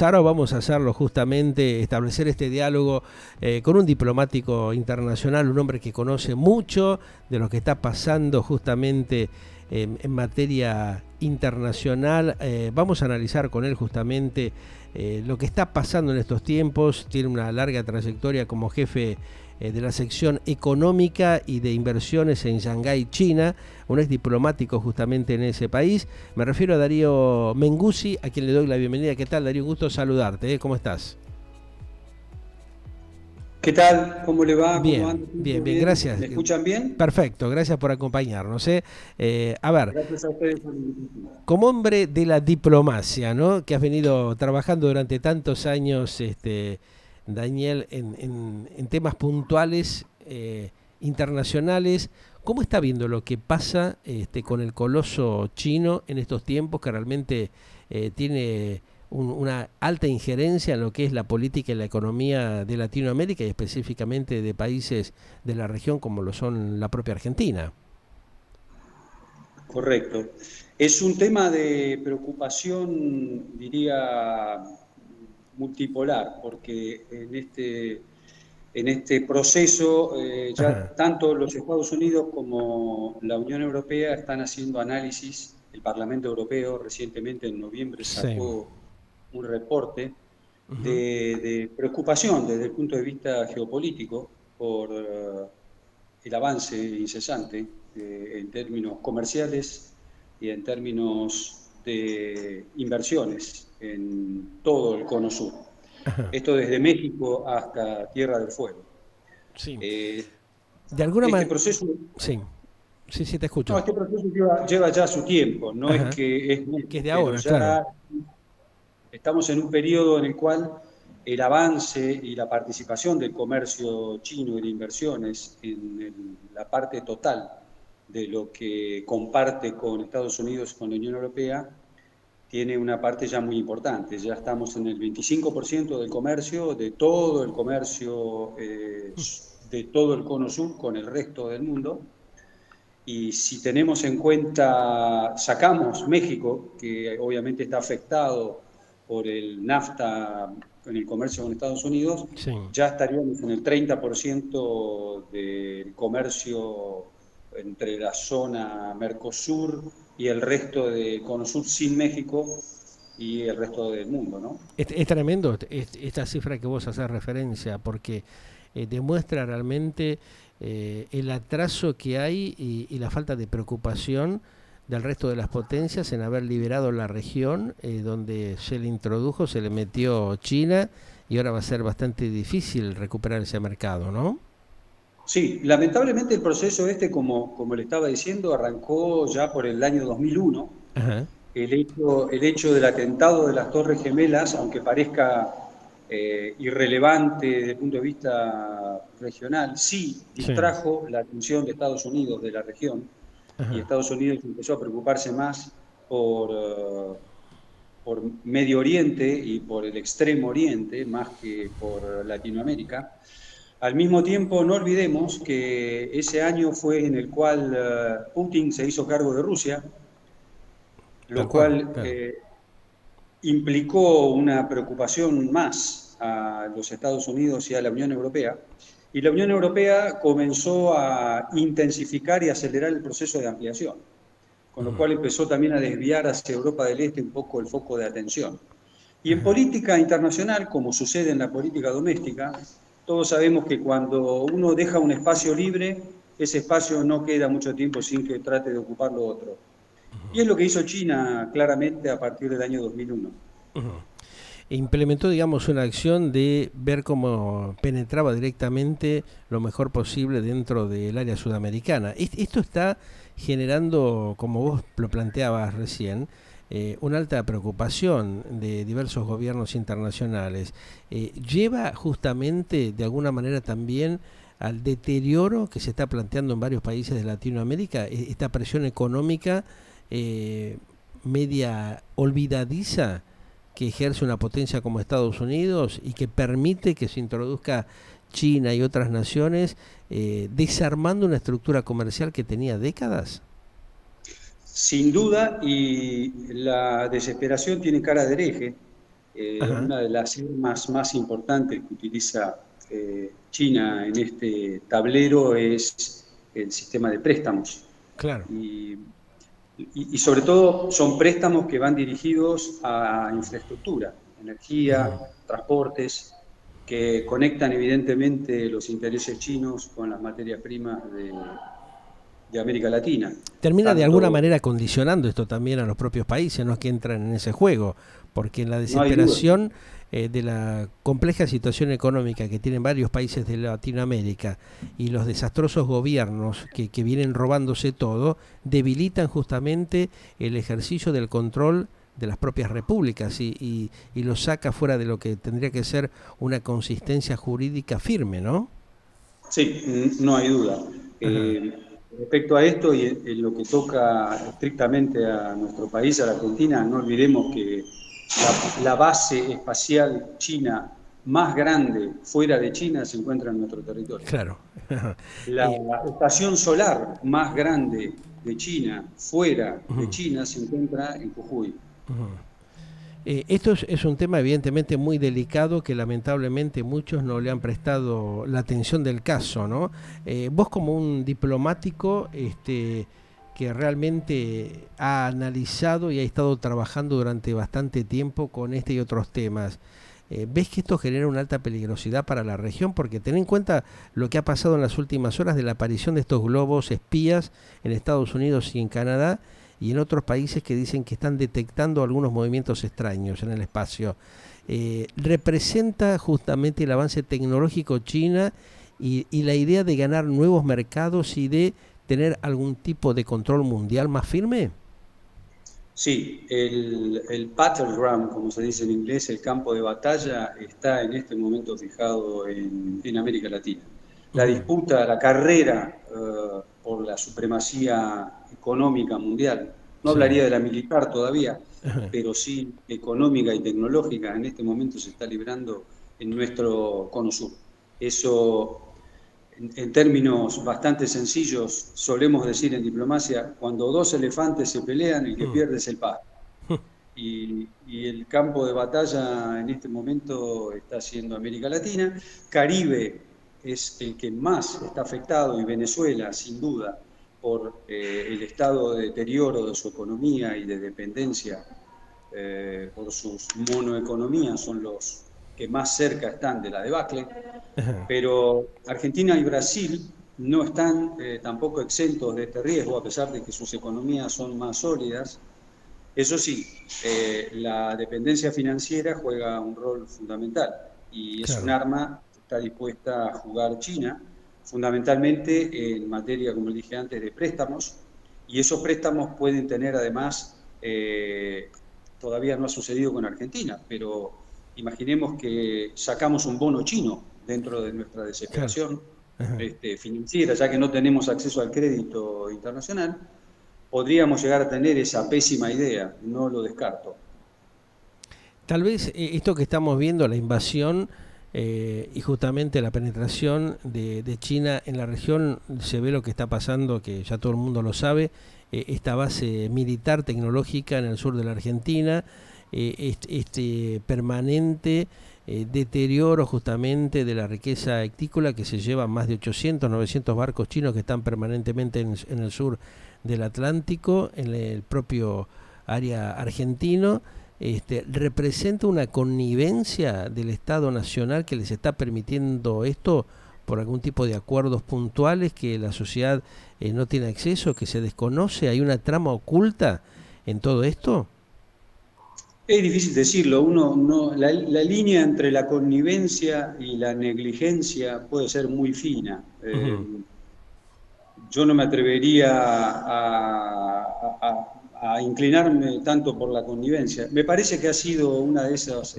Ahora vamos a hacerlo justamente, establecer este diálogo con un diplomático internacional, un hombre que conoce mucho de lo que está pasando justamente en materia internacional. Vamos a analizar con él justamente lo que está pasando en estos tiempos. Tiene una larga trayectoria como jefe de la sección económica y de inversiones en Shanghái, China, un ex diplomático justamente en ese país. Me refiero a Darío Menguzi, a quien le doy la bienvenida. ¿Qué tal, Darío? Un gusto saludarte. ¿Cómo estás? ¿Qué tal? ¿Cómo le va? ¿Cómo Bien, anda? bien, ¿Todo bien, bien? gracias. ¿Me escuchan bien? Perfecto, gracias por acompañarnos. A ver, Gracias a ustedes por la invitación. como hombre de la diplomacia, ¿no? Que has venido trabajando durante tantos años, Daniel, en temas puntuales internacionales, ¿cómo está viendo lo que pasa con el coloso chino en estos tiempos que realmente tiene una alta injerencia en lo que es la política y la economía de Latinoamérica y específicamente de países de la región como lo son la propia Argentina? Correcto. Es un tema de preocupación, diría, multipolar, porque en este proceso Ajá, ya tanto los Estados Unidos como la Unión Europea están haciendo análisis. El Parlamento Europeo recientemente en noviembre sí. sacó un reporte Ujú. de preocupación desde el punto de vista geopolítico por el avance incesante en términos comerciales y en términos de inversiones en todo el cono sur. Ajá, Esto desde México hasta Tierra del Fuego. sí. Eh, De alguna este manera, proceso, sí, sí, sí, te no, escucho. este proceso lleva ya su tiempo, no es Ajá, que es que es nuevo, de pero ahora, claro. ya estamos en un periodo en el cual el avance y la participación del comercio chino y de inversiones en la parte total de lo que comparte con Estados Unidos y con la Unión Europea tiene una parte ya muy importante. Ya estamos en el 25% del comercio, de todo el comercio de todo el cono sur con el resto del mundo. Y si tenemos en cuenta, sacamos México, que obviamente está afectado por el NAFTA en el comercio con Estados Unidos, Sí. ya estaríamos en el 30% del comercio entre la zona Mercosur y el resto de Cono Sur sin México y el resto del mundo, ¿no? Es tremendo esta cifra que vos haces referencia, porque demuestra realmente el atraso que hay y la falta de preocupación del resto de las potencias en haber liberado la región donde se le introdujo, se le metió China y ahora va a ser bastante difícil recuperar ese mercado, ¿no? Sí, lamentablemente el proceso este, como le estaba diciendo, arrancó ya por el año 2001. Ajá, El hecho del atentado de las Torres Gemelas, aunque parezca irrelevante desde el punto de vista regional, sí sí, distrajo la atención de Estados Unidos de la región y ajá, Estados Unidos empezó a preocuparse más por Medio Oriente y por el Extremo Oriente, más que por Latinoamérica. Al mismo tiempo, no olvidemos que ese año fue en el cual Putin se hizo cargo de Rusia, tal lo cual, cual claro. implicó una preocupación más a los Estados Unidos y a la Unión Europea. Y la Unión Europea comenzó a intensificar y acelerar el proceso de ampliación, con lo Ujú, cual empezó también a desviar hacia Europa del Este un poco el foco de atención. Y en ajá. política internacional, como sucede en la política doméstica, todos sabemos que cuando uno deja un espacio libre, ese espacio no queda mucho tiempo sin que trate de ocuparlo otro. Y es lo que hizo China claramente a partir del año 2001. Implementó, digamos, una acción de ver cómo penetraba directamente lo mejor posible dentro del área sudamericana. Esto está generando, como vos lo planteabas recién, una alta preocupación de diversos gobiernos internacionales. Lleva justamente, de alguna manera, también al deterioro que se está planteando en varios países de Latinoamérica, esta presión económica eh, media olvidadiza que ejerce una potencia como Estados Unidos y que permite que se introduzca China y otras naciones, desarmando una estructura comercial que tenía décadas. Sin duda, y la desesperación tiene cara de hereje. Ajá, Una de las armas más importantes que utiliza China en este tablero es el sistema de préstamos. claro. Y, y sobre todo son préstamos que van dirigidos a infraestructura, energía, Ujú. transportes, que conectan evidentemente los intereses chinos con las materias primas de América Latina. Termina de alguna Tanto, manera condicionando esto también a los propios países, ¿no? Que entran en ese juego, porque en la no hay duda. desesperación de la compleja situación económica que tienen varios países de Latinoamérica y los desastrosos gobiernos que vienen robándose todo, debilitan justamente el ejercicio del control de las propias repúblicas y lo saca fuera de lo que tendría que ser una consistencia jurídica firme, ¿no? Sí, no hay duda. Ajá, Respecto a esto y en lo que toca estrictamente a nuestro país, a la Argentina, no olvidemos que la base espacial china más grande fuera de China se encuentra en nuestro territorio. claro. La Eh, estación solar más grande de China fuera de ujú. China se encuentra en Jujuy. Esto es un tema evidentemente muy delicado que lamentablemente muchos no le han prestado la atención del caso, ¿no? Vos como un diplomático que realmente ha analizado y ha estado trabajando durante bastante tiempo con este y otros temas, ¿ves que esto genera una alta peligrosidad para la región? Porque ten en cuenta lo que ha pasado en las últimas horas de la aparición de estos globos espías en Estados Unidos y en Canadá y en otros países que dicen que están detectando algunos movimientos extraños en el espacio. Representa justamente el avance tecnológico China y la idea de ganar nuevos mercados y de tener algún tipo de control mundial más firme. Sí, el battleground, como se dice en inglés, el campo de batalla, está en este momento fijado en América Latina. La Ujú. disputa, la carrera por la supremacía económica mundial, no Sí. hablaría de la militar todavía, Ajá. pero sí económica y tecnológica, en este momento se está librando en nuestro cono sur. Eso en términos bastante sencillos, solemos decir en diplomacia, cuando dos elefantes se pelean, el que Mm. pierde es el pájaro. Y el campo de batalla en este momento está siendo América Latina. Caribe es el que más está afectado y Venezuela, sin duda, por el estado de deterioro de su economía y de dependencia por sus monoeconomías, son los que más cerca están de la debacle, pero Argentina y Brasil no están tampoco exentos de este riesgo, a pesar de que sus economías son más sólidas. Eso sí, la dependencia financiera juega un rol fundamental y es un Claro. arma que está dispuesta a jugar China, fundamentalmente en materia, como dije antes, de préstamos, y esos préstamos pueden tener además, todavía no ha sucedido con Argentina, pero imaginemos que sacamos un bono chino dentro de nuestra Claro. desesperación Ajá. financiera, ya que no tenemos acceso al crédito internacional, podríamos llegar a tener esa pésima idea, no lo descarto. Tal vez esto que estamos viendo, la invasión y justamente la penetración de China en la región, se ve lo que está pasando, que ya todo el mundo lo sabe, esta base militar tecnológica en el sur de la Argentina, este permanente deterioro justamente de la riqueza ectícola que se lleva más de 800, 900 barcos chinos que están permanentemente en el sur del Atlántico, en el propio área argentino. Representa una connivencia del Estado Nacional que les está permitiendo esto por algún tipo de acuerdos puntuales que la sociedad no tiene acceso, que se desconoce. ¿Hay una trama oculta en todo esto? Es difícil decirlo, la línea entre la connivencia y la negligencia puede ser muy fina. Ujú. Yo no me atrevería a inclinarme tanto por la connivencia. Me parece que ha sido uno de esos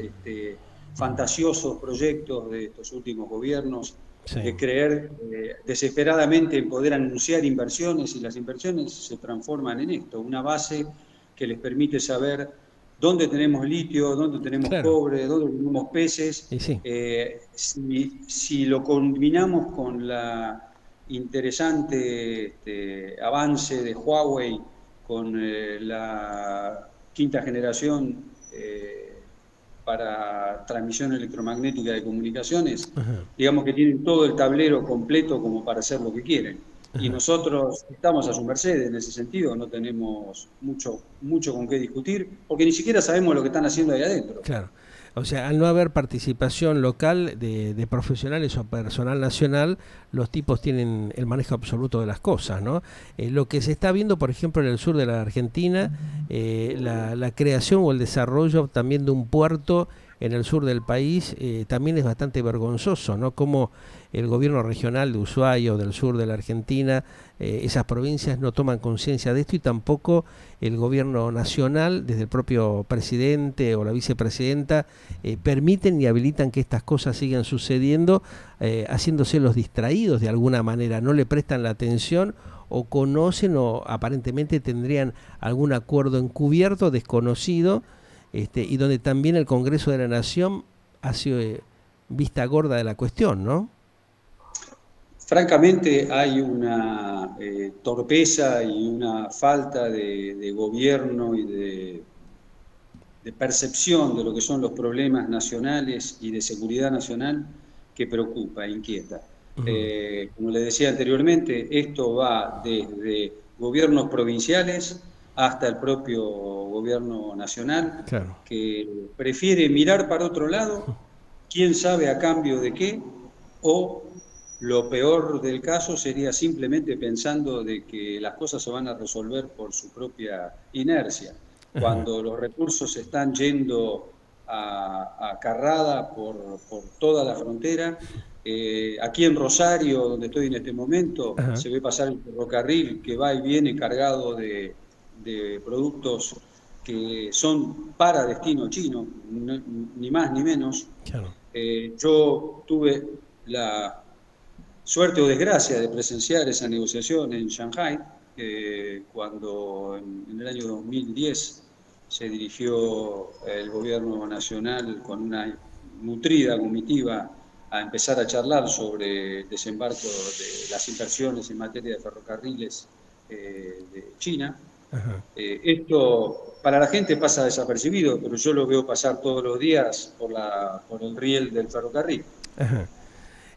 fantasiosos proyectos de estos últimos gobiernos Sí, de creer desesperadamente en poder anunciar inversiones y las inversiones se transforman en esto, una base que les permite saber dónde tenemos litio, dónde tenemos claro. cobre, dónde tenemos peces. Y sí, Si lo combinamos con la interesante avance de Huawei con la quinta generación para transmisión electromagnética de comunicaciones, Ajá, digamos que tienen todo el tablero completo como para hacer lo que quieren. Y ajá, nosotros estamos a su merced en ese sentido, no tenemos mucho con qué discutir, porque ni siquiera sabemos lo que están haciendo ahí adentro. claro. O sea, al no haber participación local de profesionales o personal nacional, los tipos tienen el manejo absoluto de las cosas, ¿no? Lo que se está viendo, por ejemplo, en el sur de la Argentina, la creación o el desarrollo también de un puerto en el sur del país, también es bastante vergonzoso, ¿no? Como el gobierno regional de Ushuaia o del sur de la Argentina, esas provincias no toman conciencia de esto y tampoco el gobierno nacional, desde el propio presidente o la vicepresidenta, permiten y habilitan que estas cosas sigan sucediendo, haciéndose los distraídos de alguna manera, no le prestan la atención o conocen o aparentemente tendrían algún acuerdo encubierto, desconocido, y donde también el Congreso de la Nación hace vista gorda de la cuestión, ¿no? Francamente, hay una torpeza y una falta de gobierno y de percepción de lo que son los problemas nacionales y de seguridad nacional que preocupa, inquieta. Ujú. Como le decía anteriormente, esto va desde gobiernos provinciales hasta el propio gobierno nacional, Claro. que prefiere mirar para otro lado, quién sabe a cambio de qué, o lo peor del caso sería simplemente pensando de que las cosas se van a resolver por su propia inercia, Ajá. cuando los recursos se están yendo a carrada por toda la frontera. Aquí en Rosario, donde estoy en este momento, Ajá. se ve pasar el ferrocarril que va y viene cargado de productos que son para destino chino, ni más ni menos. Claro. Yo tuve la suerte o desgracia de presenciar esa negociación en Shanghái, cuando en el año 2010 se dirigió el gobierno nacional con una nutrida comitiva a empezar a charlar sobre el desembarco de las inversiones en materia de ferrocarriles de China. Ajá. Esto para la gente pasa desapercibido, pero yo lo veo pasar todos los días por el riel del ferrocarril. Ajá.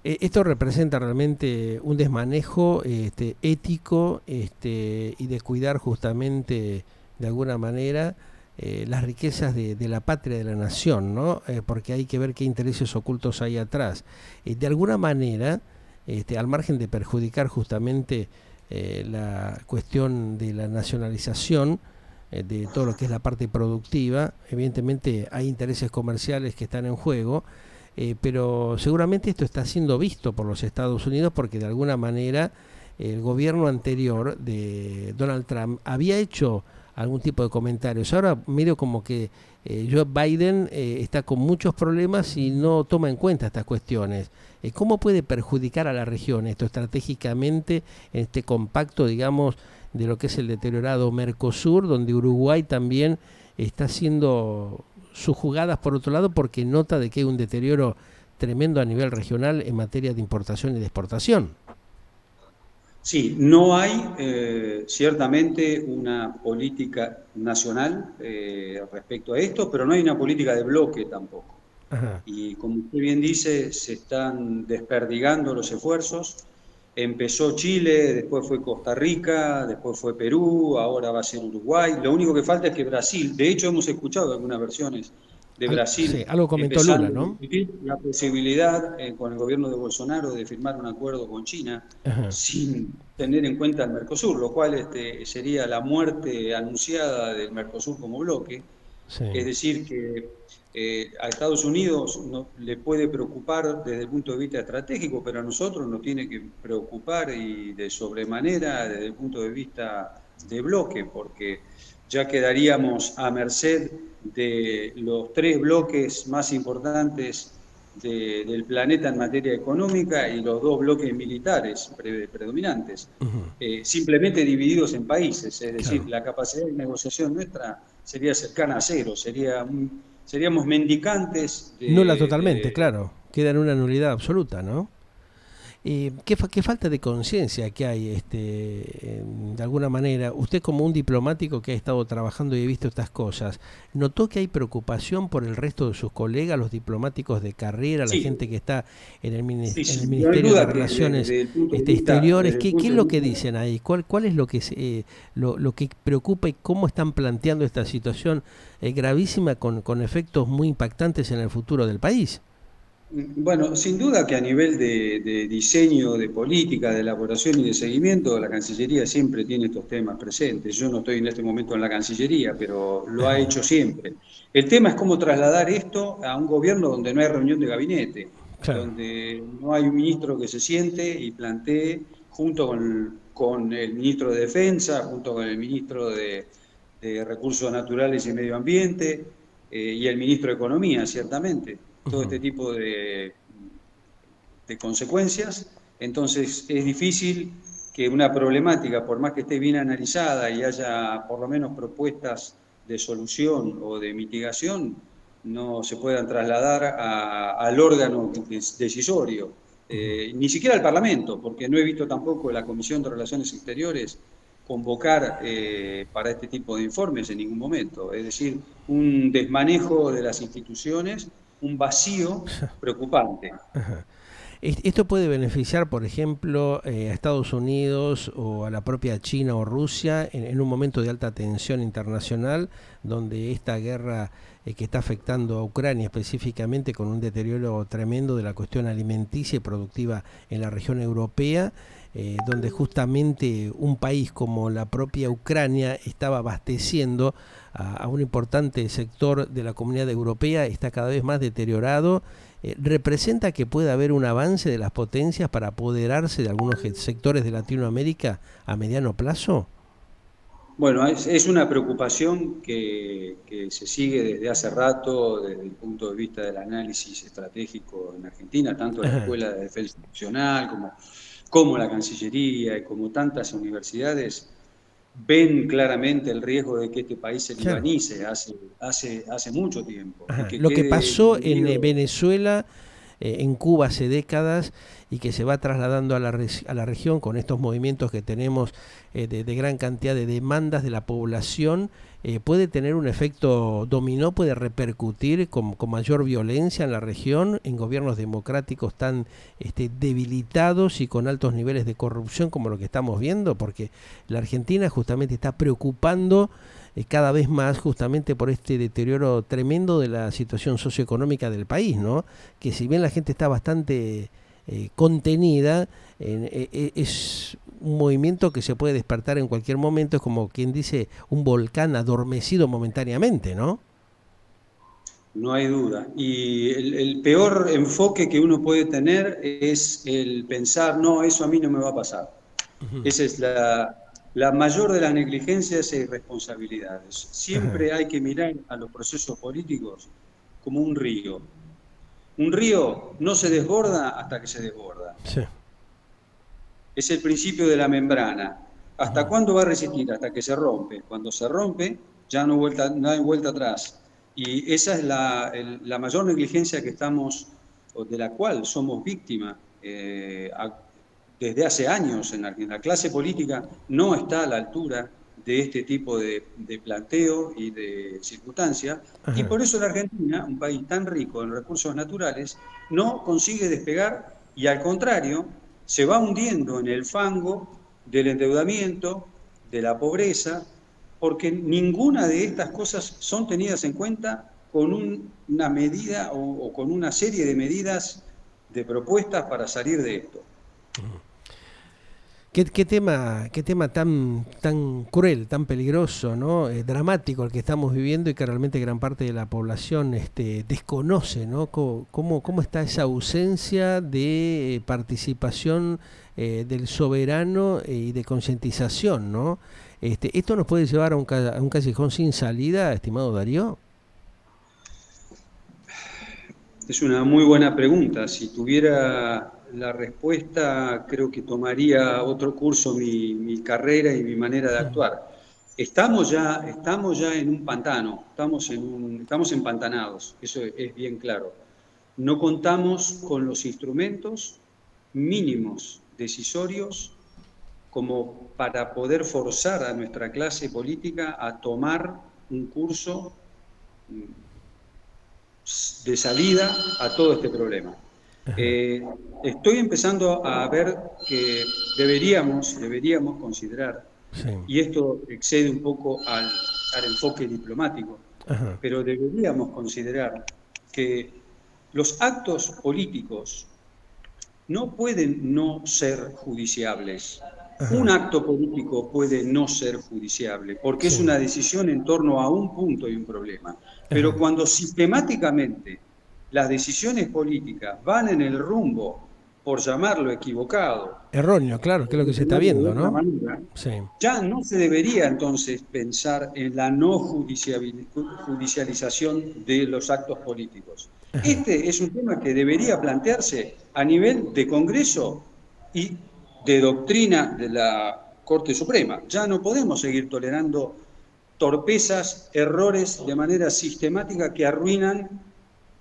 Esto representa realmente un desmanejo ético y de cuidar justamente de alguna manera las riquezas de la patria, de la nación, ¿no? Porque hay que ver qué intereses ocultos hay atrás. De alguna manera, al margen de perjudicar justamente la cuestión de la nacionalización, de todo lo que es la parte productiva, evidentemente hay intereses comerciales que están en juego, pero seguramente esto está siendo visto por los Estados Unidos porque de alguna manera el gobierno anterior de Donald Trump había hecho algún tipo de comentarios. Ahora medio como que Joe Biden está con muchos problemas y no toma en cuenta estas cuestiones. ¿Cómo puede perjudicar a la región esto estratégicamente en este compacto, digamos, de lo que es el deteriorado Mercosur, donde Uruguay también está haciendo sus jugadas por otro lado porque nota de que hay un deterioro tremendo a nivel regional en materia de importación y de exportación? Sí, no hay ciertamente una política nacional respecto a esto, pero no hay una política de bloque tampoco. Ajá. Y como usted bien dice, se están desperdigando los esfuerzos. Empezó Chile, después fue Costa Rica, después fue Perú, ahora va a ser Uruguay. Lo único que falta es que Brasil, de hecho hemos escuchado algunas versiones de Sí, Brasil algo comentó Lula, empezando a ¿no? discutir la posibilidad con el gobierno de Bolsonaro de firmar un acuerdo con China Ajá. sin tener en cuenta el Mercosur, lo cual sería la muerte anunciada del Mercosur como bloque. Sí. Es decir, que a Estados Unidos no, le puede preocupar desde el punto de vista estratégico, pero a nosotros nos tiene que preocupar y de sobremanera desde el punto de vista de bloque, porque ya quedaríamos a merced de los tres bloques más importantes del planeta en materia económica y los dos bloques militares predominantes, Ujú. simplemente divididos en países, es decir, Claro. la capacidad de negociación nuestra sería cercana a cero, seríamos mendicantes Nula totalmente, claro. Queda en una nulidad absoluta, ¿no? Qué falta de conciencia que hay, de alguna manera. Usted como un diplomático que ha estado trabajando y ha visto estas cosas, ¿notó que hay preocupación por el resto de sus colegas, los diplomáticos de carrera, la Sí, gente que está sí, en el sí. No hay Ministerio de duda que Relaciones desde el punto de vista, Exteriores? desde el ¿Qué punto es de lo que vista, dicen ahí? ¿Cuál es lo que, lo que preocupa y cómo están planteando esta situación gravísima con efectos muy impactantes en el futuro del país? bueno, sin duda que a nivel de diseño de política, de elaboración y de seguimiento, la Cancillería siempre tiene estos temas presentes. Yo no estoy en este momento en la Cancillería, pero lo ha hecho siempre. El tema es cómo trasladar esto a un gobierno donde no hay reunión de gabinete, Claro. donde no hay un ministro que se siente y plantee junto con el ministro de Defensa, junto con el ministro de Recursos Naturales y Medio Ambiente, y el ministro de Economía, ciertamente, todo Ujú. este tipo de consecuencias. Entonces es difícil que una problemática, por más que esté bien analizada y haya por lo menos propuestas de solución o de mitigación, no se puedan trasladar al órgano decisorio, ni siquiera al Parlamento, porque no he visto tampoco la Comisión de Relaciones Exteriores convocar para este tipo de informes en ningún momento. Es decir, un desmanejo de las instituciones, un vacío preocupante. Esto puede beneficiar, por ejemplo, a Estados Unidos o a la propia China o Rusia en un momento de alta tensión internacional, donde esta guerra que está afectando a Ucrania específicamente con un deterioro tremendo de la cuestión alimenticia y productiva en la región europea, donde justamente un país como la propia Ucrania estaba abasteciendo a un importante sector de la comunidad europea, está cada vez más deteriorado. ¿Representa que puede haber un avance de las potencias para apoderarse de algunos sectores de Latinoamérica a mediano plazo? Bueno, es una preocupación que se sigue desde hace rato, desde el punto de vista del análisis estratégico en Argentina, tanto la Ajá, Escuela de Defensa Nacional como la Cancillería y como tantas universidades ven claramente el riesgo de que este país se claro. libanice hace mucho tiempo y Ajá. que Lo que quede pasó en dividido. Venezuela, en Cuba hace décadas y que se va trasladando a a la región con estos movimientos que tenemos de gran cantidad de demandas de la población, puede tener un efecto dominó, puede repercutir con mayor violencia en la región, en gobiernos democráticos tan debilitados y con altos niveles de corrupción como lo que estamos viendo, porque la Argentina justamente está preocupando cada vez más justamente por este deterioro tremendo de la situación socioeconómica del país, ¿no? Que si bien la gente está bastante contenida, es un movimiento que se puede despertar en cualquier momento, es como quien dice un volcán adormecido momentáneamente, ¿no? No hay duda. Y el peor enfoque que uno puede tener es el pensar, no, eso a mí no me va a pasar. Esa es la mayor de las negligencias e irresponsabilidades. Ajá, Siempre hay que mirar a los procesos políticos como un río. Un río no se desborda hasta que se desborda. sí. Es el principio de la membrana. ¿Hasta cuándo va a resistir? Hasta que se rompe. Cuando se rompe, ya no hay vuelta atrás. Y esa es la mayor negligencia que estamos, o de la cual somos víctimas desde hace años en la clase política no está a la altura de este tipo de planteo y de circunstancia, y Ajá. por eso la Argentina, un país tan rico en recursos naturales, no consigue despegar y al contrario, se va hundiendo en el fango del endeudamiento, de la pobreza, porque ninguna de estas cosas son tenidas en cuenta con una medida o con una serie de medidas de propuestas para salir de esto. Qué tema tan cruel, tan peligroso, ¿no? Dramático el que estamos viviendo y que realmente gran parte de la población desconoce, ¿no? Cómo está esa ausencia de participación del soberano y de concientización, ¿no? ¿Esto nos puede llevar a a un callejón sin salida, estimado Darío? Es una muy buena pregunta. Si tuviera la respuesta, creo que tomaría otro curso mi carrera y mi manera de actuar. Estamos ya en un pantano, estamos empantanados, eso es bien claro. No contamos con los instrumentos mínimos decisorios como para poder forzar a nuestra clase política a tomar un curso de salida a todo este problema. Estoy empezando a ver que deberíamos considerar, Sí. y esto excede un poco al enfoque diplomático, Ajá. pero deberíamos considerar que los actos políticos no pueden no ser judiciables. Un Ajá. acto político puede no ser judiciable, porque es Sí. una decisión en torno a un punto y un problema. Pero Ajá. cuando sistemáticamente las decisiones políticas van en el rumbo, por llamarlo equivocado, Erróneo, claro, que es lo que se está de viendo, otra ¿no? manera, Sí. ya no se debería entonces pensar en la no judicialización de los actos políticos. Ajá. Este es un tema que debería plantearse a nivel de Congreso y de doctrina de la Corte Suprema. Ya no podemos seguir tolerando torpezas, errores de manera sistemática que arruinan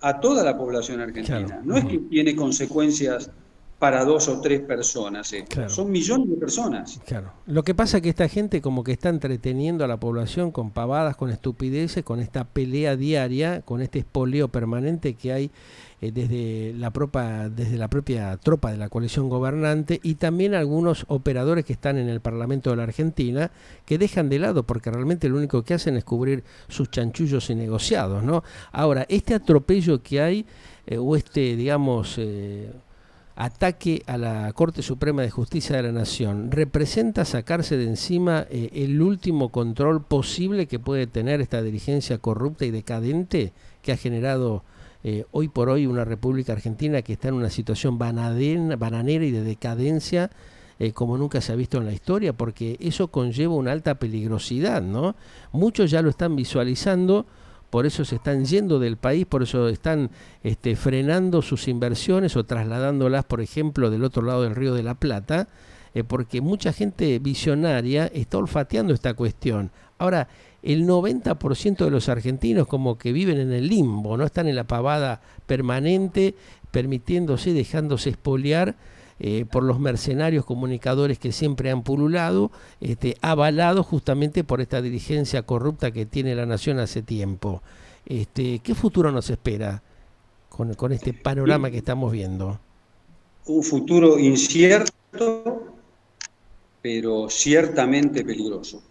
a toda la población Claro. argentina. No es que Ujú. tiene consecuencias para 2 o 3 personas esto, Claro. son millones de personas. Claro. Lo que pasa es que esta gente como que está entreteniendo a la población con pavadas, con estupideces, con esta pelea diaria, con este espoleo permanente que hay desde la propia tropa de la coalición gobernante y también algunos operadores que están en el Parlamento de la Argentina que dejan de lado porque realmente lo único que hacen es cubrir sus chanchullos y negociados, ¿no? Ahora, este atropello que hay o este, digamos, ataque a la Corte Suprema de Justicia de la Nación representa sacarse de encima el último control posible que puede tener esta dirigencia corrupta y decadente que ha generado hoy por hoy una República Argentina que está en una situación bananera y de decadencia como nunca se ha visto en la historia, porque eso conlleva una alta peligrosidad, ¿no? Muchos ya lo están visualizando, por eso se están yendo del país, por eso están frenando sus inversiones o trasladándolas, por ejemplo, del otro lado del Río de la Plata, porque mucha gente visionaria está olfateando esta cuestión. Ahora, el 90% de los argentinos como que viven en el limbo, no están en la pavada permanente, permitiéndose, dejándose expoliar por los mercenarios comunicadores que siempre han pululado, avalados justamente por esta dirigencia corrupta que tiene la nación hace tiempo. ¿Qué futuro nos espera con este panorama que estamos viendo? Un futuro incierto, pero ciertamente peligroso.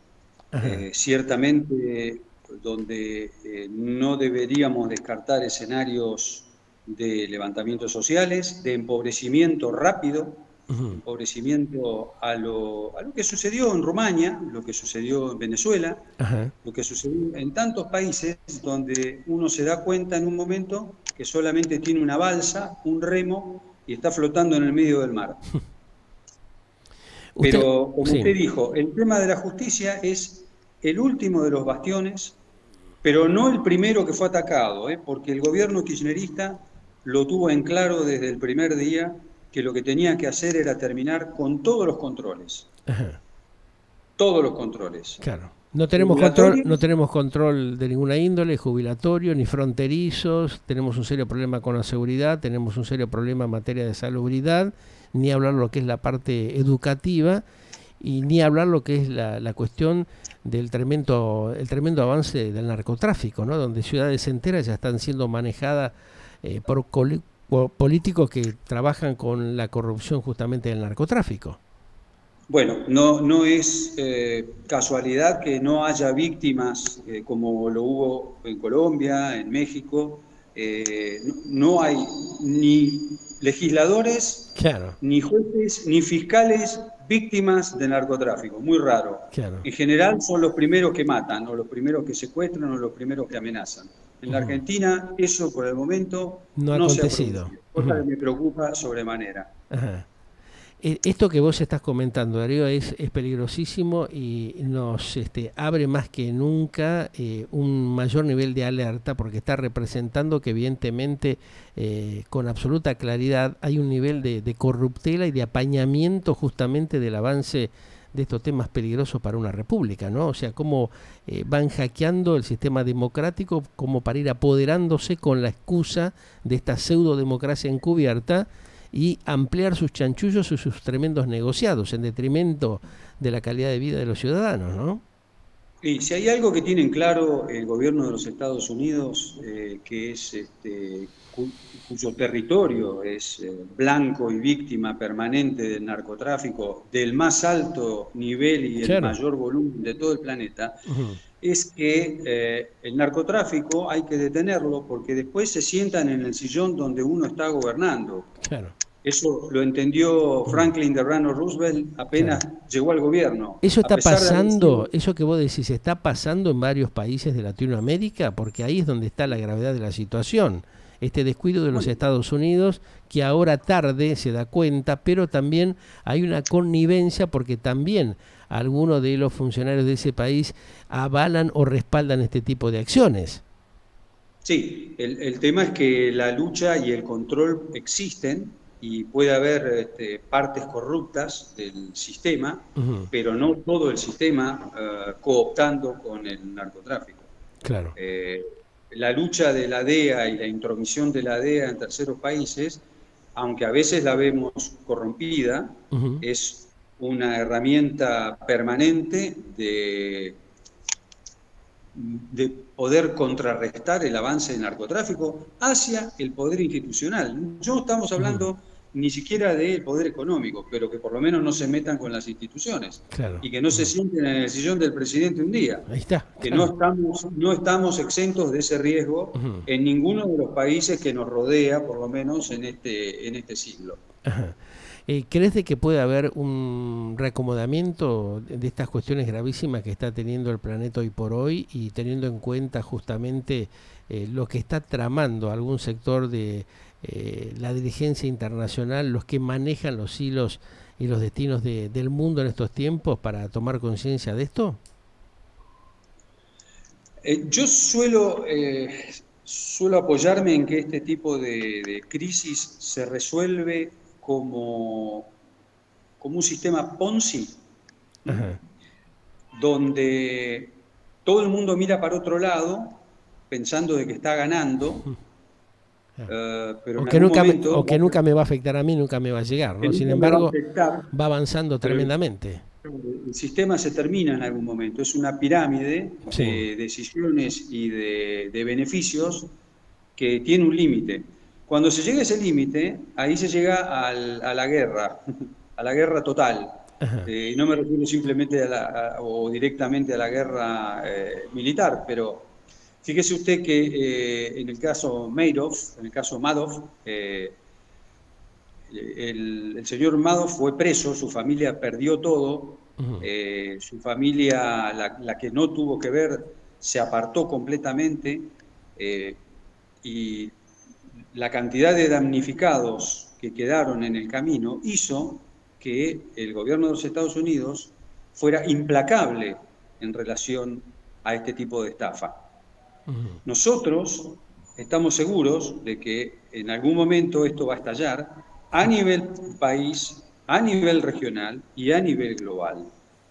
Ciertamente donde no deberíamos descartar escenarios de levantamientos sociales, de empobrecimiento rápido, empobrecimiento a lo que sucedió en Rumania, lo que sucedió en Venezuela, Ajá. lo que sucedió en tantos países donde uno se da cuenta en un momento que solamente tiene una balsa, un remo y está flotando en el medio del mar. Pero, como Sí. usted dijo, el tema de la justicia es el último de los bastiones, pero no el primero que fue atacado, porque el gobierno kirchnerista lo tuvo en claro desde el primer día que lo que tenía que hacer era terminar con todos los controles. Ajá. Todos los controles. Claro. No tenemos Regulatorios. control de ninguna índole, jubilatorio, ni fronterizos, tenemos un serio problema con la seguridad, tenemos un serio problema en materia de salubridad, ni hablar lo que es la parte educativa, y ni hablar lo que es la cuestión del el tremendo avance del narcotráfico, ¿no? Donde ciudades enteras ya están siendo manejadas por políticos que trabajan con la corrupción justamente del narcotráfico. Bueno, no es casualidad que no haya víctimas como lo hubo en Colombia, en México. No hay ni legisladores, Claro, ni jueces, ni fiscales víctimas de narcotráfico. Muy raro. claro. En general son los primeros que matan, o los primeros que secuestran, o los primeros que amenazan. En la Argentina eso por el momento No ha no se ha acontecido. producido, cosa que me preocupa sobremanera. Ajá. Esto que vos estás comentando, Darío, es peligrosísimo y nos abre más que nunca un mayor nivel de alerta porque está representando que evidentemente con absoluta claridad hay un nivel de corruptela y de apañamiento justamente del avance de estos temas peligrosos para una república, ¿no? O sea, cómo van hackeando el sistema democrático como para ir apoderándose con la excusa de esta pseudo democracia encubierta y ampliar sus chanchullos y sus tremendos negociados en detrimento de la calidad de vida de los ciudadanos, ¿no? Y si hay algo que tienen claro el gobierno de los Estados Unidos, que es cuyo territorio es blanco y víctima permanente del narcotráfico del más alto nivel y el Claro. mayor volumen de todo el planeta, Ujú. es que el narcotráfico hay que detenerlo porque después se sientan en el sillón donde uno está gobernando. Claro. Eso lo entendió Ujú. Franklin Delano Roosevelt apenas Claro. llegó al gobierno, Eso a está pesar de haber pasando, sido... eso que vos decís, está pasando en varios países de Latinoamérica, porque ahí es donde está la gravedad de la situación. Este descuido de los Bueno, Estados Unidos, que ahora tarde se da cuenta, pero también hay una connivencia porque también algunos de los funcionarios de ese país avalan o respaldan este tipo de acciones. sí, el tema es que la lucha y el control existen y puede haber partes corruptas del sistema, Ujú. pero no todo el sistema cooptando con el narcotráfico. Claro. Eh, la lucha de la DEA y la intromisión de la DEA en terceros países, aunque a veces la vemos corrompida, Ujú. es una herramienta permanente de poder contrarrestar el avance del narcotráfico hacia el poder institucional. No estamos Ujú. hablando ni siquiera del poder económico, pero que por lo menos no se metan con las instituciones Claro. y que no se Ujú. sienten en el sillón del presidente un día, Ahí está, que claro. no estamos exentos de ese riesgo Ujú. en ninguno de los países que nos rodea, por lo menos en este siglo. Ajá. ¿Crees de que puede haber un reacomodamiento de estas cuestiones gravísimas que está teniendo el planeta hoy por hoy y teniendo en cuenta justamente lo que está tramando algún sector de la dirigencia internacional, los que manejan los hilos y los destinos del mundo en estos tiempos para tomar conciencia de esto? Yo suelo apoyarme en que este tipo de crisis se resuelve como un sistema Ponzi, ¿m? Ajá. Donde todo el mundo mira para otro lado pensando de que está ganando, Claro. pero O en que algún nunca momento que nunca me va a afectar a mí, nunca me va a llegar, que ¿no? Sin nunca me va a embargo, afectar, va avanzando pero tremendamente. el sistema se termina en algún momento. Es una pirámide Sí. de decisiones y de beneficios que tiene un límite. Cuando se llega a ese límite, ahí se llega a la guerra, a la guerra total. Ajá. Y no me refiero simplemente o directamente a la guerra militar, pero fíjese usted que en el caso Madoff, en el caso Madoff, el señor Madoff fue preso, su familia perdió todo, Ujú. su familia, la que no tuvo que ver, se apartó completamente eh, y la cantidad de damnificados que quedaron en el camino hizo que el gobierno de los Estados Unidos fuera implacable en relación a este tipo de estafa. Ujú. Nosotros estamos seguros de que en algún momento esto va a estallar a nivel país, a nivel regional y a nivel global.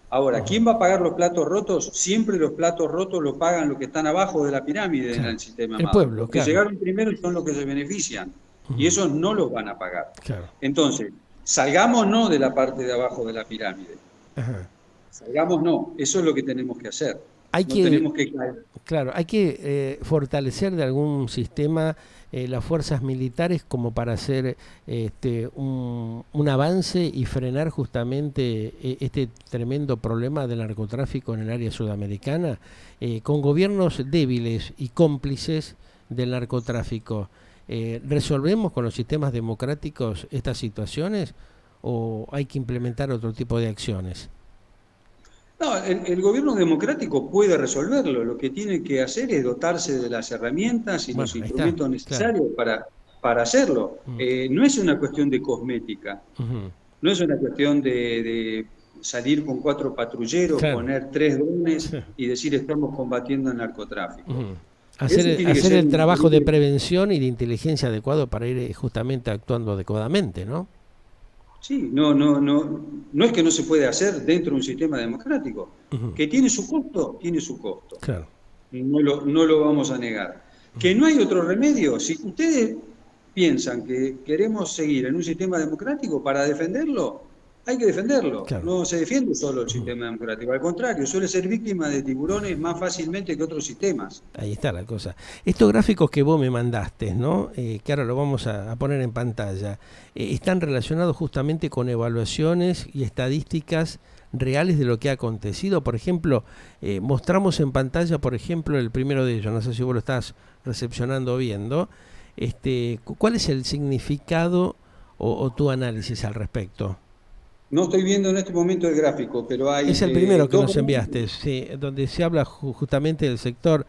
Ahora, Ujú. ¿quién va a pagar los platos rotos? Siempre los platos rotos los pagan los que están abajo de la pirámide en Claro. el sistema El Madoff. pueblo, Los que claro. llegaron primero son los que se benefician y Ujú. esos no los van a pagar. Claro. Entonces, salgamos no de la parte de abajo de la pirámide, Ajá. salgamos no, eso es lo que tenemos que hacer. Hay No que, tenemos que caer. claro, hay que fortalecer de algún sistema las fuerzas militares como para hacer un avance y frenar justamente este tremendo problema del narcotráfico en el área sudamericana, con gobiernos débiles y cómplices del narcotráfico. ¿Resolvemos con los sistemas democráticos estas situaciones o hay que implementar otro tipo de acciones? No, el gobierno democrático puede resolverlo. Lo que tiene que hacer es dotarse de las herramientas y Bueno, los ahí está, instrumentos claro. necesarios para hacerlo. Mm. No es una cuestión de cosmética, Ujú. no es una cuestión de salir con 4 patrulleros, Claro. poner 3 drones Sí. y decir estamos combatiendo el narcotráfico. Ujú. Eso tiene que Hacer ser el un... trabajo de prevención y de inteligencia adecuado para ir justamente actuando adecuadamente, ¿no? Sí, no es que no se puede hacer dentro de un sistema democrático. Ujú. Que tiene su costo, tiene su costo. Claro. No lo vamos a negar. Que no hay otro remedio. Si ustedes piensan que queremos seguir en un sistema democrático, para defenderlo hay que defenderlo. Claro. No se defiende solo el Ujú. sistema democrático, al contrario, suele ser víctima de tiburones más fácilmente que otros sistemas. Ahí está la cosa. Estos gráficos que vos me mandaste, ¿no? Que ahora lo vamos a poner en pantalla, están relacionados justamente con evaluaciones y estadísticas reales de lo que ha acontecido. Por ejemplo, mostramos en pantalla, por ejemplo, el primero de ellos, no sé si vos lo estás recepcionando o viendo, ¿cuál es el significado o tu análisis al respecto? No estoy viendo en este momento el gráfico, pero Es hay el primero que dos nos enviaste, gráficos. sí, donde se habla justamente del sector,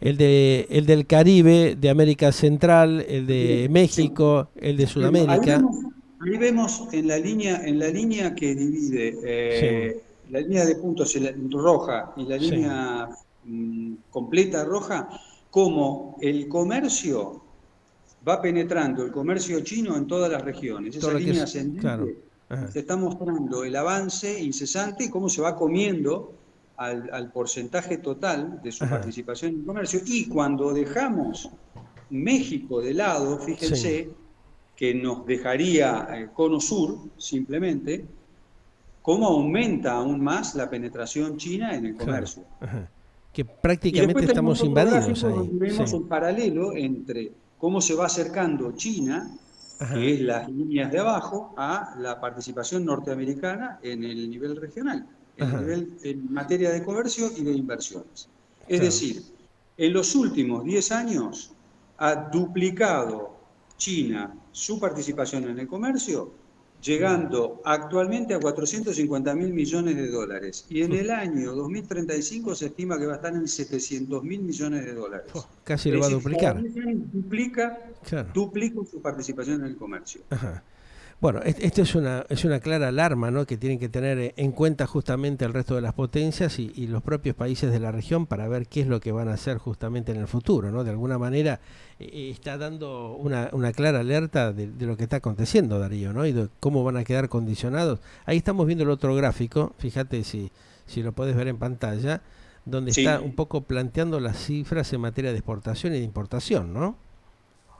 el del Caribe, de América Central, el de Bien, sí. México, el de Bueno, Sudamérica. ahí vemos en la línea que divide, Sí, la línea de puntos roja y la sí, línea completa roja, cómo el comercio va penetrando, el comercio chino, en todas las regiones. todo Esa lo que línea es, claro. ascendente Ajá, se está mostrando el avance incesante y cómo se va comiendo al porcentaje total de su ajá, participación en el comercio. Y cuando dejamos México de lado, sí, fíjense que nos dejaría cono sur, simplemente, cómo aumenta aún más la penetración china en el claro. comercio. Ajá. Que Y prácticamente después tenemos estamos otro invadidos gráfico ahí. donde vemos Sí, un paralelo entre cómo se va acercando China, que ajá, es las líneas de abajo, a la participación norteamericana en el nivel regional, en el ajá, nivel en materia de comercio y de inversiones. Es claro. decir, en los últimos 10 años ha duplicado China su participación en el comercio, llegando actualmente a 450 mil millones de dólares. Y en el año 2035 se estima que va a estar en 700 mil millones de dólares. Casi lo Es va a decir, cada duplicar. 10 años Claro. duplica su participación en el comercio. Ajá. Bueno, esto es una clara alarma, ¿no? Que tienen que tener en cuenta justamente el resto de las potencias y los propios países de la región para ver qué es lo que van a hacer justamente en el futuro, ¿no? De alguna manera está dando una clara alerta de lo que está aconteciendo, Darío, ¿no? Y de cómo van a quedar condicionados. Ahí estamos viendo el otro gráfico, fíjate si lo podés ver en pantalla, donde está un Sí, poco planteando las cifras en materia de exportación y de importación, ¿no?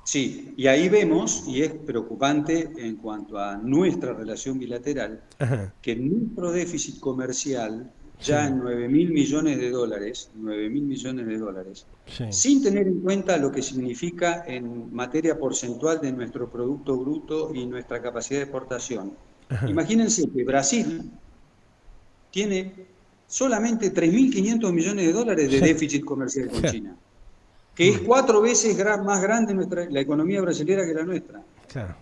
sí, y ahí vemos, y es preocupante en cuanto a nuestra relación bilateral, Ajá, que nuestro déficit comercial, ya sí, en 9 mil millones de dólares, 9 mil millones de dólares, sí, sin tener en cuenta lo que significa en materia porcentual de nuestro Producto Bruto y nuestra capacidad de exportación. ajá, Imagínense que Brasil tiene solamente 3.500 millones de dólares de sí, déficit comercial con claro, China, que es 4 veces más grande la economía brasileña que la nuestra. claro.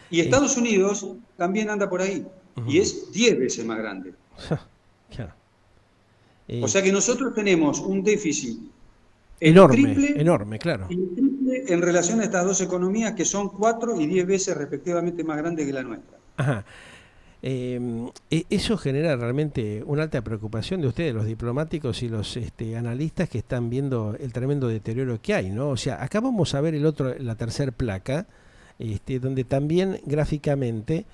Y Es- Estados Unidos también anda por ahí, y Ujú. es 10 veces más grande. Claro. O sea que nosotros tenemos un déficit el Enorme, triple, enorme, claro. el triple en relación a estas dos economías, que son 4 y 10 veces respectivamente más grandes que la nuestra. Ajá. Eso genera realmente una alta preocupación de ustedes, los diplomáticos y los analistas que están viendo el tremendo deterioro que hay, ¿no? O sea, acá vamos a ver la tercera placa, donde también gráficamente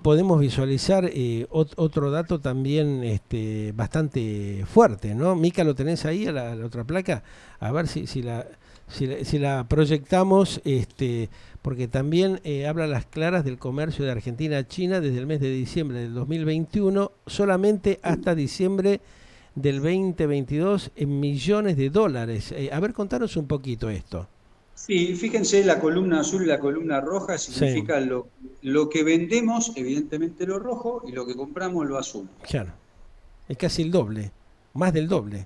podemos visualizar otro dato también bastante fuerte, ¿no? Mica, ¿lo tenés ahí a la otra placa? A ver si la proyectamos, porque también habla a las claras del comercio de Argentina a China desde el mes de diciembre del 2021 solamente hasta diciembre del 2022 en millones de dólares. A ver, contanos un poquito esto. Sí, fíjense, la columna azul y la columna roja Sí, significa lo que vendemos, evidentemente lo rojo, y lo que compramos lo azul. claro. Es casi el doble, más del doble.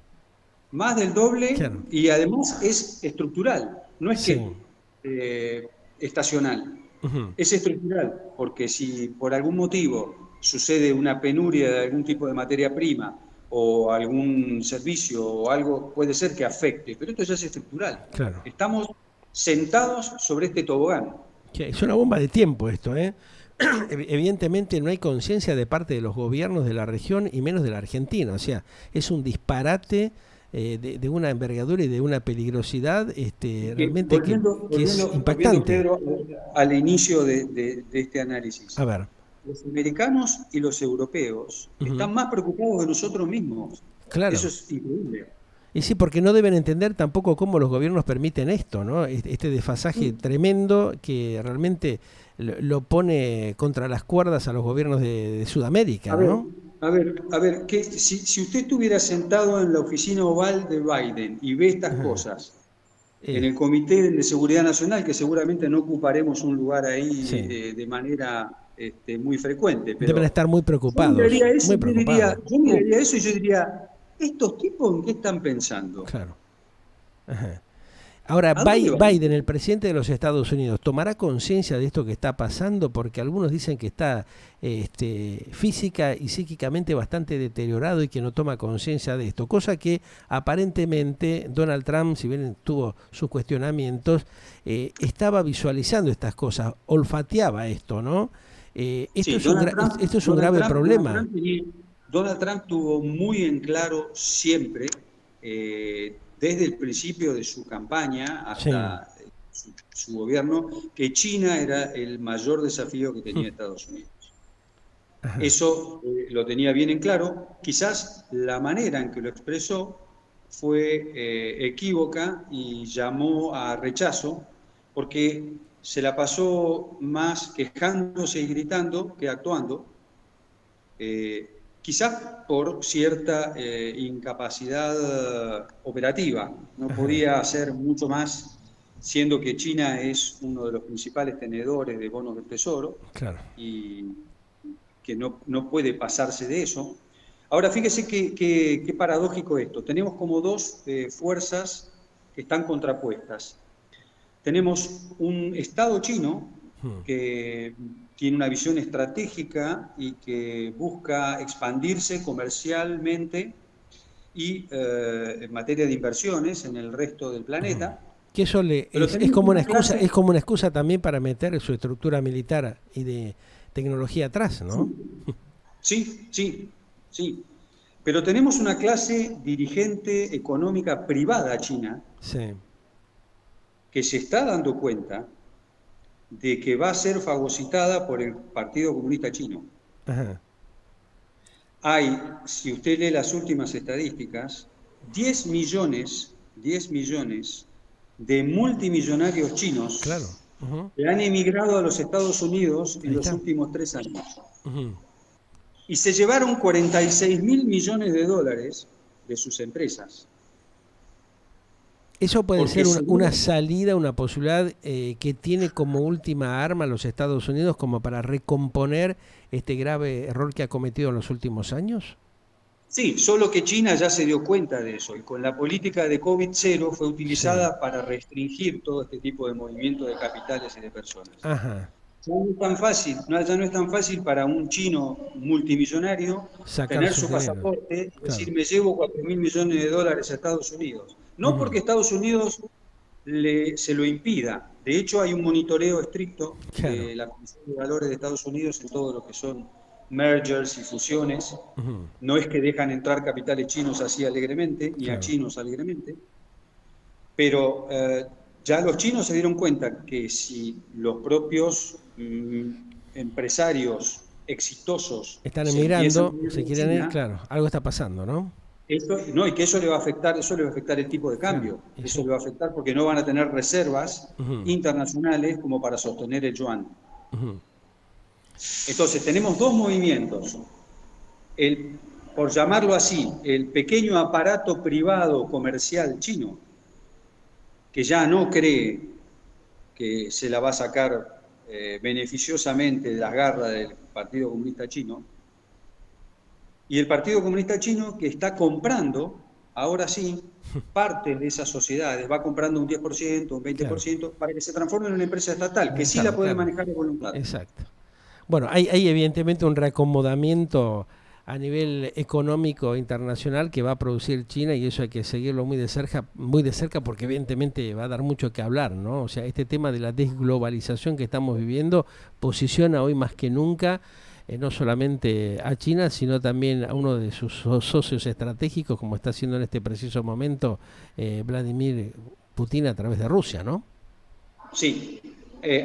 Más del doble, Claro. y además es estructural, no es Sí. que estacional, Ujú. es estructural, porque si por algún motivo sucede una penuria de algún tipo de materia prima o algún servicio o algo, puede ser que afecte, pero esto ya es estructural. Claro. Estamos sentados sobre este tobogán. Que es una bomba de tiempo esto, ¿eh? Evidentemente no hay conciencia de parte de los gobiernos de la región y menos de la Argentina. O sea, es un disparate de una envergadura y de una peligrosidad realmente que es Volviendo, impactante. Pedro, al inicio de este A análisis. ver. Los americanos y los europeos Ujú. están más preocupados de nosotros mismos. Eso Claro. es increíble. Y sí, porque no deben entender tampoco cómo los gobiernos permiten esto, ¿no? Este desfasaje tremendo que realmente lo pone contra las cuerdas a los gobiernos de Sudamérica, A ver, ¿no? si usted estuviera sentado en la oficina oval de Biden y ve estas Ajá. cosas en Eh, el Comité de Seguridad Nacional, que seguramente no ocuparemos un lugar ahí sí. de manera muy frecuente, Deben pero estar muy preocupados, muy preocupados. yo miraría eso y yo diría, ¿estos tipos en qué están pensando? Claro. Ajá. Ahora, ¿A dónde van? Biden, el presidente de los Estados Unidos, ¿tomará conciencia de esto que está pasando? Porque algunos dicen que está física y psíquicamente bastante deteriorado y que no toma conciencia de esto. Cosa que aparentemente Donald Trump, si bien tuvo sus cuestionamientos, estaba visualizando estas cosas, olfateaba esto, ¿no? Sí, Donald Trump, Esto es un grave problema. Donald Trump tuvo muy en claro siempre, desde el principio de su campaña Sí. hasta su gobierno, que China era el mayor desafío que tenía Estados Unidos. Ajá. Eso lo tenía bien en claro. Quizás la manera en que lo expresó fue equívoca y llamó a rechazo, porque se la pasó más quejándose y gritando que actuando, quizás por cierta incapacidad operativa. No Ajá. podía hacer mucho más, siendo que China es uno de los principales tenedores de bonos del Tesoro Claro. y que no puede pasarse de eso. Ahora, fíjese qué paradójico esto. Tenemos como dos fuerzas que están contrapuestas. Tenemos un Estado chino que tiene una visión estratégica y que busca expandirse comercialmente y en materia de inversiones en el resto del planeta, Que eso pero tenemos una clase. es como una excusa también para meter su estructura militar y de tecnología atrás, ¿no? Sí, sí, sí. Pero tenemos una clase dirigente económica privada china Sí. que se está dando cuenta de que va a ser fagocitada por el Partido Comunista Chino. Ajá. Hay, si usted lee las últimas estadísticas, 10 millones de multimillonarios chinos Claro. Ujú. que han emigrado a los Estados Unidos en Ahí los está. últimos 3 años. Ujú. Y se llevaron 46.000 millones de dólares de sus empresas. Eso puede Porque ser una según, salida, una posibilidad que tiene como última arma los Estados Unidos como para recomponer este grave error que ha cometido en los últimos años. sí, solo que China ya se dio cuenta de eso y con la política de COVID-0 fue Sí. utilizada para restringir todo este tipo de movimiento de capitales y de personas. Ajá. Ya no es tan fácil, ya no es tan fácil para un chino multimillonario Sacar tener sus su dineros. pasaporte y decir, Claro. me llevo 4.000 millones de dólares a Estados Unidos. No Ujú. porque Estados Unidos se lo impida. De hecho, hay un monitoreo estricto Claro. de la Comisión de Valores de Estados Unidos en todo lo que son mergers y fusiones. Ujú. No es que dejan entrar capitales chinos así alegremente, ni a Claro. chinos alegremente, pero ya los chinos se dieron cuenta que si los propios empresarios exitosos Están se empiezan a emigrando, ir se de quieren ir, China, claro, algo está pasando, ¿no? no, y que eso le va a afectar el tipo de Claro, cambio, y eso sí. le va a afectar porque no van a tener reservas Ujú. internacionales como para sostener el yuan. Ujú. Entonces, tenemos dos movimientos. El, por llamarlo así, el pequeño aparato privado comercial chino, que ya no cree que se la va a sacar beneficiosamente de las garras del Partido Comunista Chino, y el Partido Comunista Chino que está comprando, ahora sí, parte de esas sociedades, va comprando un 10%, un Claro, 20%, para que se transforme en una empresa estatal, en el que sí la Estado, puede claro. manejar de voluntad. Exacto. Bueno, hay evidentemente un reacomodamiento a nivel económico internacional que va a producir China y eso hay que seguirlo muy de cerca porque evidentemente va a dar mucho que hablar, ¿no? O sea, este tema de la desglobalización que estamos viviendo posiciona hoy más que nunca no solamente a China, sino también a uno de sus socios estratégicos, como está haciendo en este preciso momento Vladimir Putin a través de Rusia, ¿no? Sí,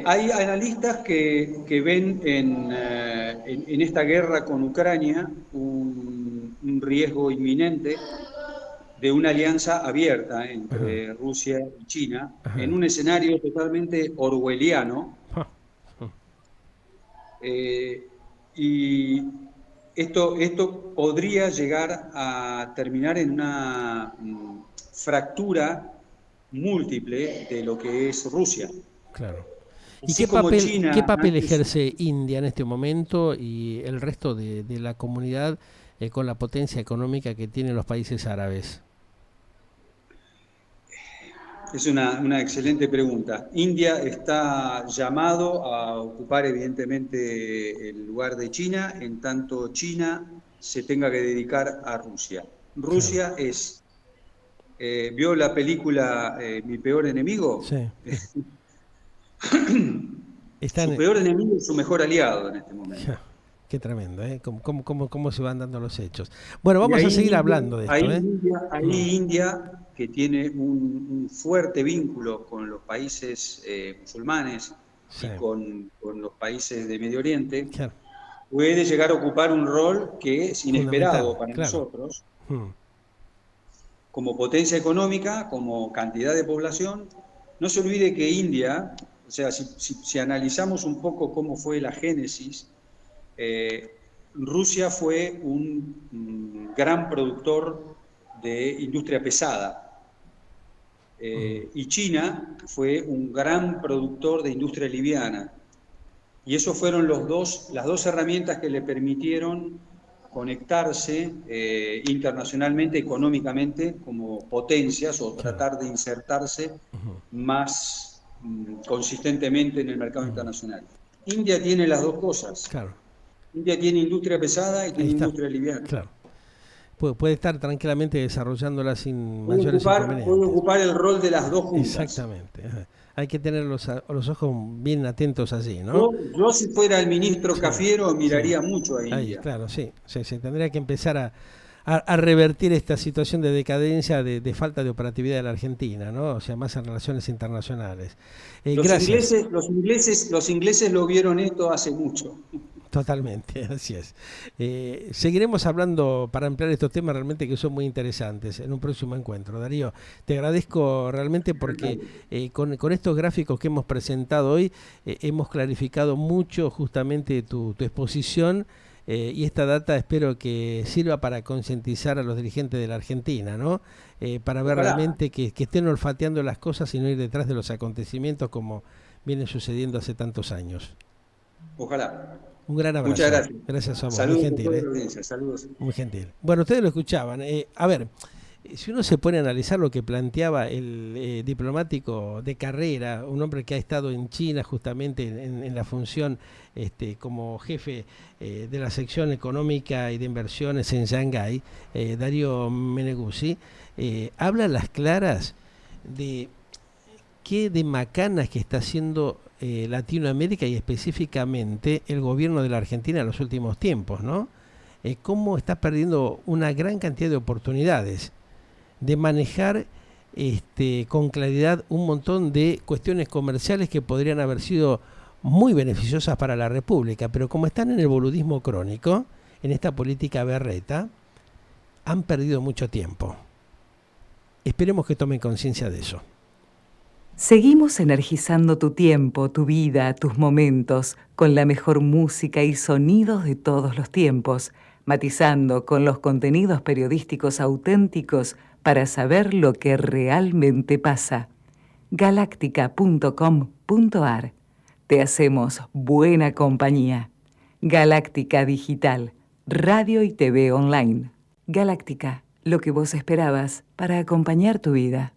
hay analistas que ven en esta guerra con Ucrania un riesgo inminente de una alianza abierta entre Rusia y China, en un escenario totalmente orwelliano. Y esto podría llegar a terminar en una fractura múltiple de lo que es Rusia. Claro. ¿Y Así como China qué papel antes, ejerce India en este momento y el resto de la comunidad con la potencia económica que tienen los países árabes? es una excelente pregunta. India está llamado a ocupar evidentemente el lugar de China, en tanto China se tenga que dedicar a Rusia. Claro. Rusia es, ¿vio la película Mi peor enemigo? Sí. Su Están, peor enemigo es su mejor aliado en este momento. ja, qué tremendo, ¿eh? Cómo se van dando los hechos. Bueno, Y vamos a seguir hablando de esto, ¿eh? India, que tiene un fuerte vínculo con los países musulmanes Sí, y con los países de Medio Oriente, claro. puede llegar a ocupar un rol que es inesperado Fundamental, para claro. nosotros, Mm, como potencia económica, como cantidad de población. No se olvide que India, o sea, si analizamos un poco cómo fue la génesis, Rusia fue un gran productor de industria pesada, y China fue un gran productor de industria liviana. Y esos fueron las dos herramientas que le permitieron conectarse internacionalmente, económicamente, como potencias, o claro. tratar de insertarse más consistentemente en el mercado internacional. India tiene las dos cosas. Claro. India tiene industria pesada y Ahí tiene está. industria liviana. Claro. Puede estar tranquilamente desarrollándola sin Puede mayores puede inconvenientes. ocupar el rol de las dos juntas. Exactamente. Ajá. Hay que tener los ojos bien atentos allí, ¿no? Yo si fuera el ministro Sí, Cafiero sí. miraría mucho a Ahí, India. claro, sí. Se tendría que empezar a revertir esta situación de decadencia, de falta de operatividad de la Argentina, ¿no? O sea, más en relaciones internacionales. Gracias. Los ingleses lo vieron esto hace mucho. Totalmente, así es. Seguiremos hablando para ampliar estos temas realmente que son muy interesantes en un próximo encuentro. Darío, te agradezco realmente porque con estos gráficos que hemos presentado hoy hemos clarificado mucho justamente tu exposición, y esta data espero que sirva para concientizar a los dirigentes de la Argentina, ¿no? Para ver Ojalá, realmente que estén olfateando las cosas y no ir detrás de los acontecimientos como viene sucediendo hace tantos años. ojalá. Un gran Muchas abrazo. gracias. Gracias a vos, muy Saludos a gentil, toda ¿eh? la audiencia. Saludos. Muy gentil. Bueno, ustedes lo escuchaban. A ver, si uno se pone a analizar lo que planteaba el diplomático de carrera, un hombre que ha estado en China justamente en la función como jefe de la sección económica y de inversiones en Shanghái, Darío Meneguzzi, habla a las claras de qué de macanas que está haciendo Latinoamérica y específicamente el gobierno de la Argentina en los últimos tiempos, ¿no? Cómo está perdiendo una gran cantidad de oportunidades de manejar con claridad un montón de cuestiones comerciales que podrían haber sido muy beneficiosas para la República, pero como están en el boludismo crónico, en esta política berreta, han perdido mucho tiempo. Esperemos que tomen conciencia de eso. Seguimos energizando tu tiempo, tu vida, tus momentos, con la mejor música y sonidos de todos los tiempos, matizando con los contenidos periodísticos auténticos para saber lo que realmente pasa. Galáctica.com.ar. Te hacemos buena compañía. Galáctica Digital, radio y TV online. Galáctica, lo que vos esperabas para acompañar tu vida.